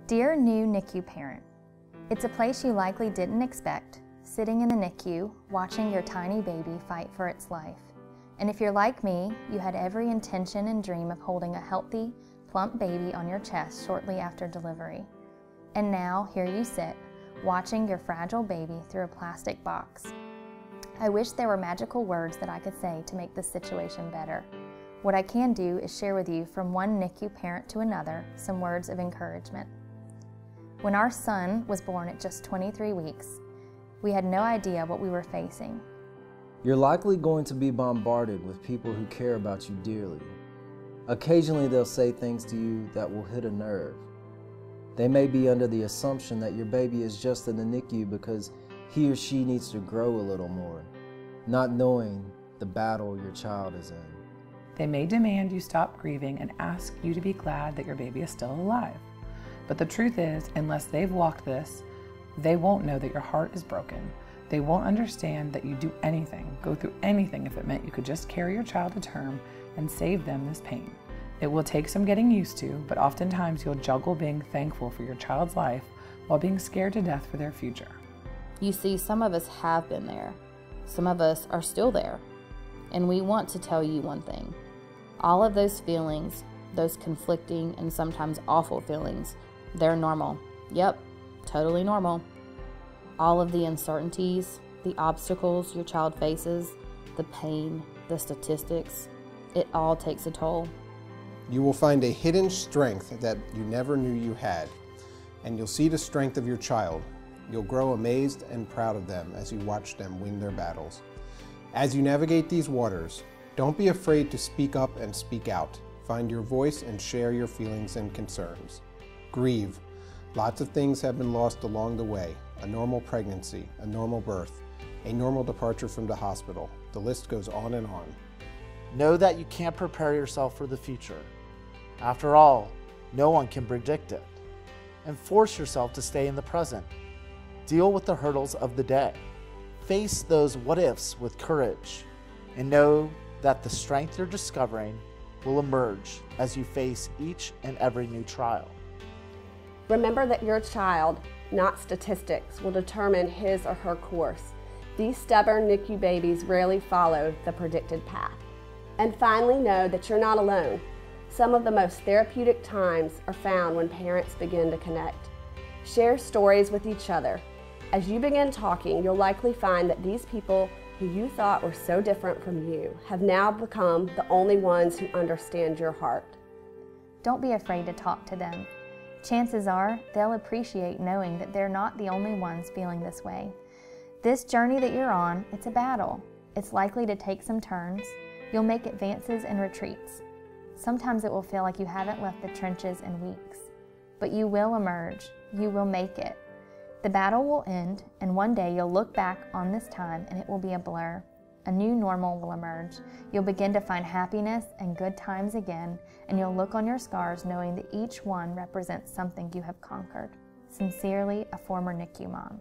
Dear new NICU parent, it's a place you likely didn't expect, sitting in the NICU, watching your tiny baby fight for its life. And if you're like me, you had every intention and dream of holding a healthy, plump baby on your chest shortly after delivery. And now, here you sit, watching your fragile baby through a plastic box. I wish there were magical words that I could say to make this situation better. What I can do is share with you from one NICU parent to another some words of encouragement. When our son was born at just 23 weeks, we had no idea what we were facing. You're likely going to be bombarded with people who care about you dearly. Occasionally they'll say things to you that will hit a nerve. They may be under the assumption that your baby is just in the NICU because he or she needs to grow a little more, not knowing the battle your child is in. They may demand you stop grieving and ask you to be glad that your baby is still alive. But the truth is, unless they've walked this, they won't know that your heart is broken. They won't understand that you do anything, go through anything if it meant you could just carry your child to term and save them this pain. It will take some getting used to, but oftentimes you'll juggle being thankful for your child's life while being scared to death for their future. You see, some of us have been there. Some of us are still there. And we want to tell you one thing. All of those feelings, those conflicting and sometimes awful feelings, they're normal. Yep, totally normal. All of the uncertainties, the obstacles your child faces, the pain, the statistics, it all takes a toll. You will find a hidden strength that you never knew you had, and you'll see the strength of your child. You'll grow amazed and proud of them as you watch them win their battles. As you navigate these waters, don't be afraid to speak up and speak out. Find your voice and share your feelings and concerns. Grieve. Lots of things have been lost along the way. A normal pregnancy, a normal birth, a normal departure from the hospital. The list goes on and on. Know that you can't prepare yourself for the future. After all, no one can predict it. And force yourself to stay in the present. Deal with the hurdles of the day. Face those what-ifs with courage. And know that the strength you're discovering will emerge as you face each and every new trial. Remember that your child, not statistics, will determine his or her course. These stubborn NICU babies rarely follow the predicted path. And finally, know that you're not alone. Some of the most therapeutic times are found when parents begin to connect. Share stories with each other. As you begin talking, you'll likely find that these people who you thought were so different from you have now become the only ones who understand your heart. Don't be afraid to talk to them. Chances are they'll appreciate knowing that they're not the only ones feeling this way. This journey that you're on, it's a battle. It's likely to take some turns. You'll make advances and retreats. Sometimes it will feel like you haven't left the trenches in weeks. But you will emerge. You will make it. The battle will end, and one day you'll look back on this time and it will be a blur. A new normal will emerge. You'll begin to find happiness and good times again, and you'll look on your scars knowing that each one represents something you have conquered. Sincerely, a former NICU mom.